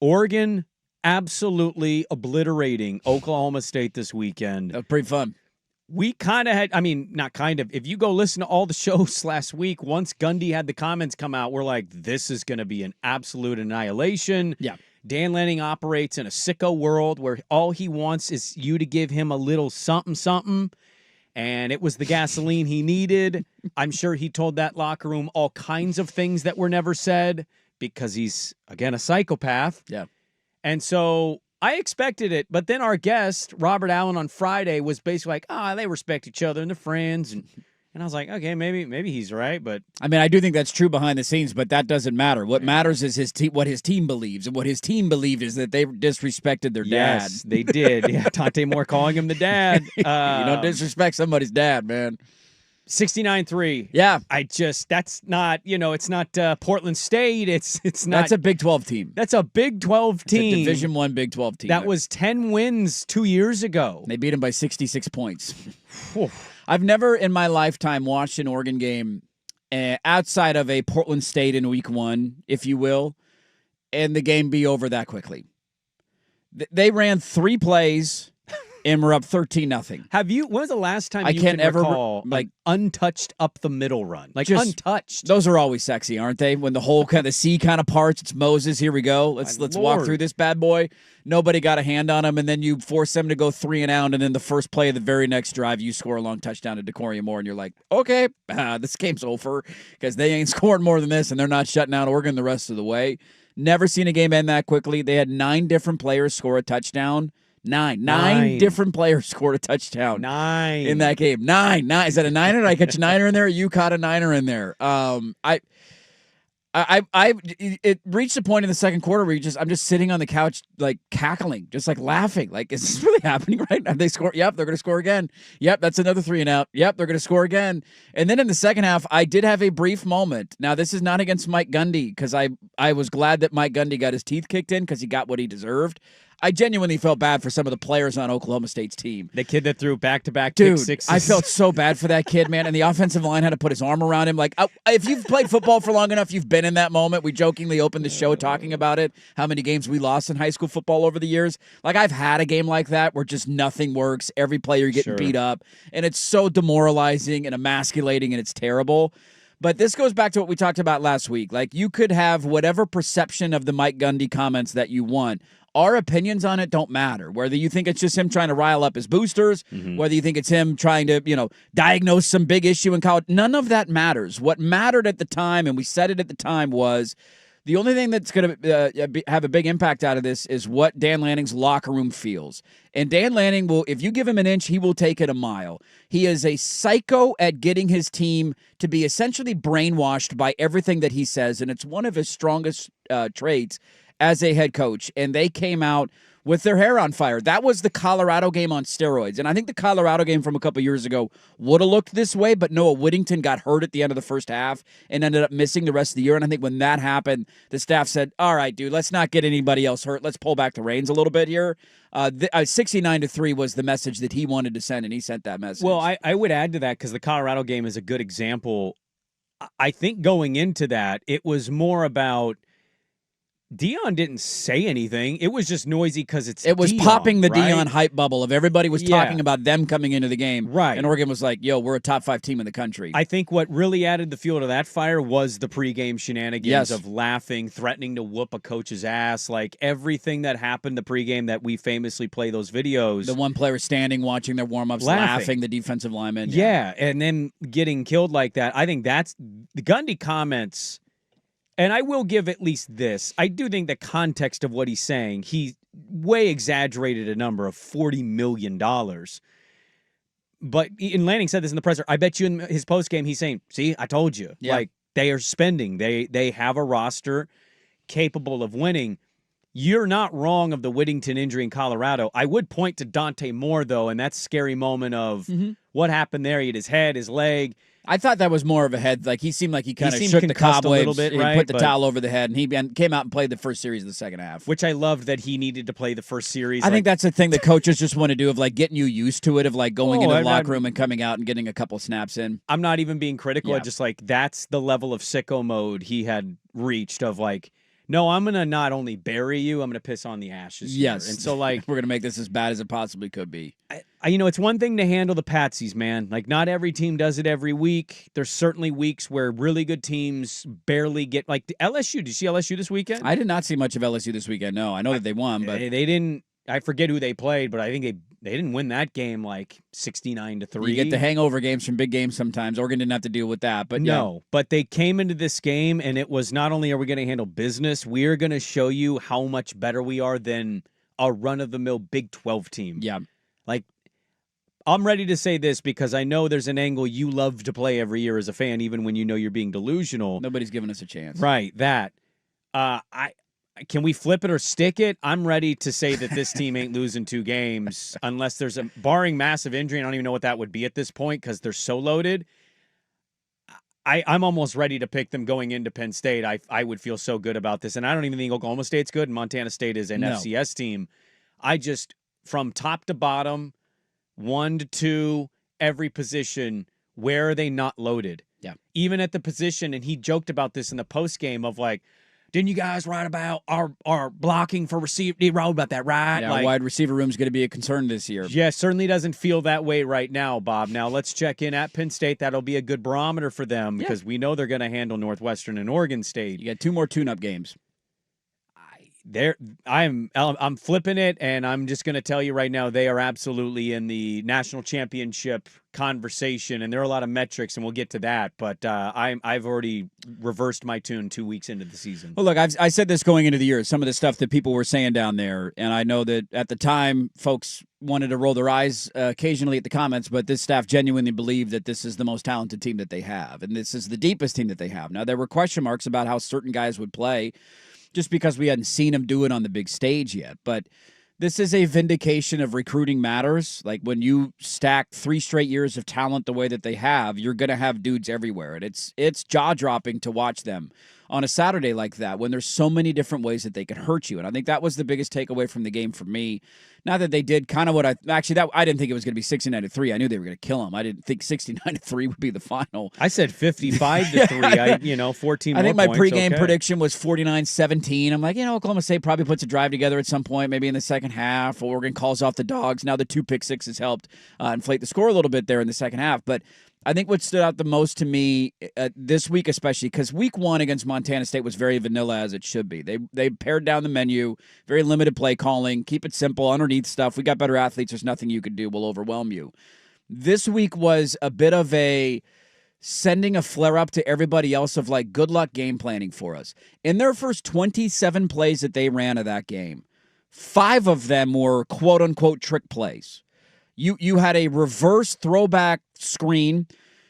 Oregon absolutely obliterating Oklahoma State this weekend. That was pretty fun. We kind of had, I mean, not kind of. If you go listen to all the shows last week, once Gundy had the comments come out, we're like, this is going to be an absolute annihilation. Yeah. Dan Lanning operates in a sicko world where all he wants is you to give him a little something. And it was the gasoline he needed. I'm sure he told that locker room all kinds of things that were never said because he's, again, a psychopath. Yeah. And so I expected it, but then our guest, Robert Allen, on Friday was basically like, they respect each other and they're friends. And I was like, okay, maybe he's right, but I mean, I do think that's true behind the scenes, but that doesn't matter. What matters is what his team believes, and what his team believed is that they disrespected their dad. Yes, they did. Yeah, Tante Moore calling him the dad. You don't disrespect somebody's dad, man. 69-3. Yeah, that's not, it's not Portland State. It's not. That's a Big 12 team. That's a Big 12 team. It's a Division I Big 12 team. That was 10 wins 2 years ago. They beat him by 66 points. I've never in my lifetime watched an Oregon game outside of a Portland State in week 1, if you will, and the game be over that quickly. They ran 3 plays and we're up 13-0. When was the last time you can't can ever recall like untouched up the middle run? Like just untouched. Those are always sexy, aren't they? When the whole the sea kind of parts, it's Moses, here we go. Let's walk through this bad boy. Nobody got a hand on him, and then you force them to go 3 and out, and then the first play of the very next drive, you score a long touchdown to Decoria Moore, and you're like, okay, this game's over because they ain't scored more than this, and they're not shutting out Oregon the rest of the way. Never seen a game end that quickly. They had 9 different players score a touchdown. Nine different players scored a touchdown. 9 in that game. Nine. Is that a niner? Did I catch a niner in there? You caught a niner in there. It reached a point in the second quarter where I'm just sitting on the couch, like cackling, just like laughing. Like, is this really happening right now? They score. Yep, they're going to score again. Yep, that's another 3 and out. Yep, they're going to score again. And then in the second half, I did have a brief moment. Now, this is not against Mike Gundy because I was glad that Mike Gundy got his teeth kicked in because he got what he deserved. I genuinely felt bad for some of the players on Oklahoma State's team. The kid that threw back-to-back pick sixes. I felt so bad for that kid, man. And the offensive line had to put his arm around him. Like, if you've played football for long enough, you've been in that moment. We jokingly opened the show talking about it, how many games we lost in high school football over the years. Like, I've had a game like that where just nothing works. Every player getting beat up. And it's so demoralizing and emasculating, and it's terrible. But this goes back to what we talked about last week. Like, you could have whatever perception of the Mike Gundy comments that you want. Our opinions on it don't matter. Whether you think it's just him trying to rile up his boosters, whether you think it's him trying to, diagnose some big issue in college, none of that matters. What mattered at the time, and we said it at the time, was the only thing that's going to have a big impact out of this is what Dan Lanning's locker room feels. And Dan Lanning will, if you give him an inch, he will take it a mile. He is a psycho at getting his team to be essentially brainwashed by everything that he says, and it's one of his strongest traits as a head coach, and they came out with their hair on fire. That was the Colorado game on steroids, and I think the Colorado game from a couple years ago would have looked this way, but Noah Whittington got hurt at the end of the first half and ended up missing the rest of the year, and I think when that happened, the staff said, all right, dude, let's not get anybody else hurt. Let's pull back the reins a little bit here. 69-3 was the message that he wanted to send, and he sent that message. Well, I would add to that because the Colorado game is a good example. I think going into that, it was more about Deion didn't say anything. It was just noisy because it was Deion, popping the right? Deion hype bubble of everybody was talking about them coming into the game. Right. And Oregon was like, yo, we're a top 5 team in the country. I think what really added the fuel to that fire was the pregame shenanigans of laughing, threatening to whoop a coach's ass. Like everything that happened the pregame that we famously play those videos. The one player standing, watching their warm-ups, laughing the defensive lineman. Yeah, and then getting killed like that. I think that's the Gundy comments. And I will give at least this. I do think the context of what he's saying, he way exaggerated a number of $40 million. But Lanning said this in the presser. I bet you in his postgame, he's saying, see, I told you. Yeah. Like, they are spending. They have a roster capable of winning. You're not wrong of the Whittington injury in Colorado. I would point to Dante Moore, though, and that scary moment of what happened there. He had his head, his leg. I thought that was more of a head. Like, he seemed like he kind of shook the cobwebs, a little bit, right? Put the towel over the head, and he came out and played the first series of the second half. Which I loved that he needed to play the first series. I think that's the thing that coaches just want to do, of like getting you used to it, of like going into the locker room and coming out and getting a couple snaps in. I'm not even being critical. I just like that's the level of sicko mode he had reached of like No, I'm gonna not only bury you, I'm gonna piss on the ashes. Here. Yes. And so like we're gonna make this as bad as it possibly could be. It's one thing to handle the patsies, man. Like not every team does it every week. There's certainly weeks where really good teams barely get like LSU. Did you see LSU this weekend? I did not see much of LSU this weekend. No, I know that they won, but they didn't. I forget who they played, but I think they didn't win that game like 69-3. You get the hangover games from big games sometimes. Oregon didn't have to deal with that, but no. But they came into this game, and it was not only are we going to handle business, we are going to show you how much better we are than a run-of-the-mill Big 12 team. Yeah. Like, I'm ready to say this because I know there's an angle you love to play every year as a fan, even when you know you're being delusional. Nobody's giving us a chance. Right, that. Can we flip it or stick it? I'm ready to say that this team ain't losing 2 games unless there's barring massive injury. I don't even know what that would be at this point because they're so loaded. I'm almost ready to pick them going into Penn State. I would feel so good about this. And I don't even think Oklahoma State's good. And Montana State is an FCS team. I just, from top to bottom, 1 to 2, every position, where are they not loaded? Yeah. Even at the position, and he joked about this in the post game of like, didn't you guys write about our blocking for receiver? You wrote about that, right? Yeah, wide receiver room is going to be a concern this year. Yeah, certainly doesn't feel that way right now, Bob. Now let's check in at Penn State. That'll be a good barometer for them because we know they're going to handle Northwestern and Oregon State. You got 2 more tune-up games. I'm flipping it, and I'm just going to tell you right now, they are absolutely in the national championship conversation, and there are a lot of metrics, and we'll get to that. But I've already reversed my tune 2 weeks into the season. Well, look, I said this going into the year, some of the stuff that people were saying down there, and I know that at the time, folks wanted to roll their eyes occasionally at the comments, but this staff genuinely believed that this is the most talented team that they have, and this is the deepest team that they have. Now, there were question marks about how certain guys would play, just because we hadn't seen him do it on the big stage yet. But this is a vindication of recruiting matters. Like when you stack 3 straight years of talent the way that they have, you're going to have dudes everywhere. And it's jaw-dropping to watch them on a Saturday like that when there's so many different ways that they could hurt you. And I think that was the biggest takeaway from the game for me. Not that they did kind of what I didn't think it was going to be 69-3. I knew they were going to kill them. I didn't think 69-3 would be the final. I said 55-3. 14 more I think my points, pregame prediction was 49-17. I'm like, Oklahoma State probably puts a drive together at some point, maybe in the second half. Oregon calls off the Dogs. Now the 2 pick sixes helped inflate the score a little bit there in the second half. But I think what stood out the most to me this week, especially because week 1 against Montana State was very vanilla as it should be. They pared down the menu, very limited play calling, keep it simple, underneath stuff. We got better athletes. There's nothing you can do. We'll overwhelm you. This week was a bit of a sending a flare up to everybody else of like, good luck game planning for us. In their first 27 plays that they ran of that game, 5 of them were quote unquote trick plays. You had a reverse throwback screen.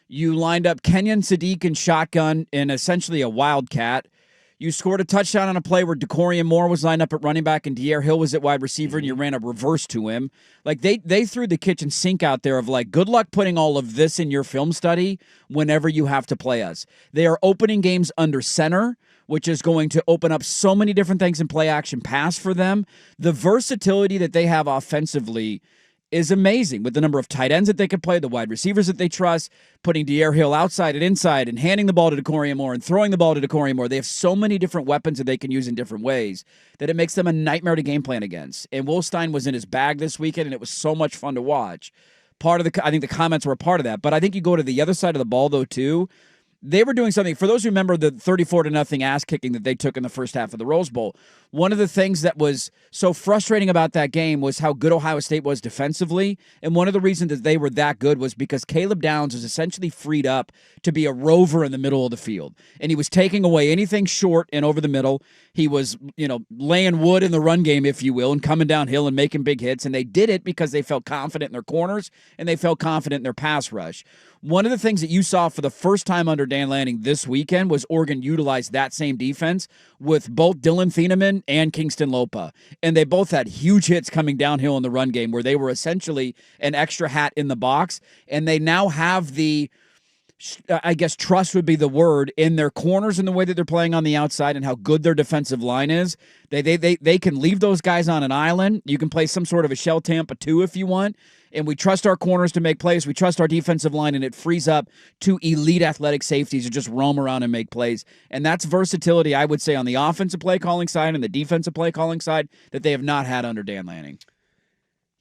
You lined up Kenyon Sadiq in shotgun in essentially a wildcat. You scored a touchdown on a play where DeCorian Moore was lined up at running back and Dier Hill was at wide receiver, and you ran a reverse to him. Like they threw the kitchen sink out there of like, good luck putting all of this in your film study whenever you have to play us. They are opening games under center, which is going to open up so many different things in play action pass for them. The versatility that they have offensively is amazing with the number of tight ends that they could play, the wide receivers that they trust, putting Dier Hill outside and inside and handing the ball to DeCorian Moore and throwing the ball to DeCorian Moore. They have so many different weapons that they can use in different ways that it makes them a nightmare to game plan against. And Wolstein was in his bag this weekend, and it was so much fun to watch. I think the comments were a part of that. But I think you go to the other side of the ball, though, too. They were doing something. For those who remember the 34-0 ass kicking that they took in the first half of the Rose Bowl, one of the things that was so frustrating about that game was how good Ohio State was defensively. And one of the reasons that they were that good was because Caleb Downs was essentially freed up to be a rover in the middle of the field. And he was taking away anything short and over the middle. He was, laying wood in the run game, if you will, and coming downhill and making big hits. And they did it because they felt confident in their corners and they felt confident in their pass rush. One of the things that you saw for the first time under Dan Lanning this weekend was Oregon utilize that same defense with both Dylan Thieneman and Kingston Lopa. And they both had huge hits coming downhill in the run game where they were essentially an extra hat in the box. And they now have the I guess trust would be the word, in their corners and the way that they're playing on the outside and how good their defensive line is. They can leave those guys on an island. You can play some sort of a shell Tampa 2 if you want. And we trust our corners to make plays. We trust our defensive line, and it frees up two elite athletic safeties to just roam around and make plays. And that's versatility, I would say, on the offensive play calling side and the defensive play calling side that they have not had under Dan Lanning.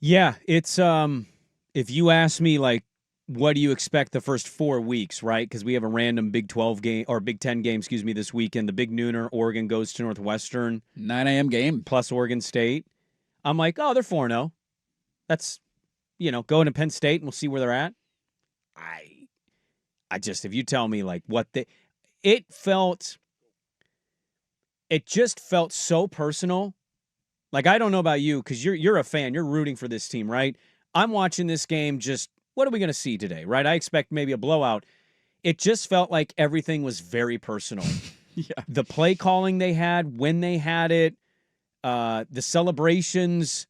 Yeah, it's if you ask me, like, what do you expect the first 4 weeks, right? Because we have a random Big 12 game or Big 10 game, this weekend. The big nooner, Oregon goes to Northwestern. 9 a.m. game. Plus Oregon State. I'm like, oh, they're 4-0. That's, going to Penn State, and we'll see where they're at. I just, if you tell me, like, it just felt so personal. Like, I don't know about you, because you're a fan. You're rooting for this team, right? I'm watching this game just, what are we going to see today, right? I expect maybe a blowout. It just felt like everything was very personal. Yeah. The play calling they had, when they had it, the celebrations,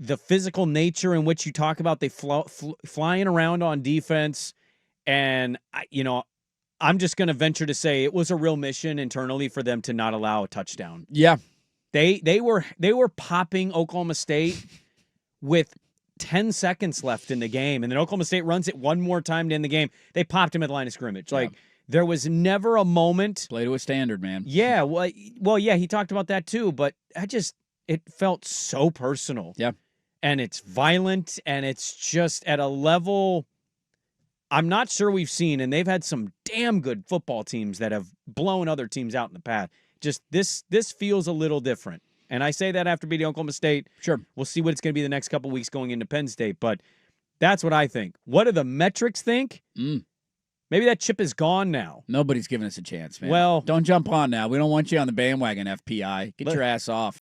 the physical nature in which you talk about they flying around on defense. And, I'm just going to venture to say it was a real mission internally for them to not allow a touchdown. Yeah. They were popping Oklahoma State with 10 seconds left in the game, and then Oklahoma State runs it one more time to end the game. They popped him at the line of scrimmage. Yeah. Like, there was never a moment. Play to a standard, man. Yeah, well, yeah, he talked about that too, but it felt so personal. Yeah. And it's violent, and it's just at a level I'm not sure we've seen, and they've had some damn good football teams that have blown other teams out in the past. Just this feels a little different. And I say that after beating Oklahoma State. Sure. We'll see what it's going to be the next couple weeks going into Penn State. But that's what I think. What do the metrics think? Maybe that chip is gone now. Nobody's giving us a chance, man. Well, don't jump on now. We don't want you on the bandwagon, FPI. Get your ass off.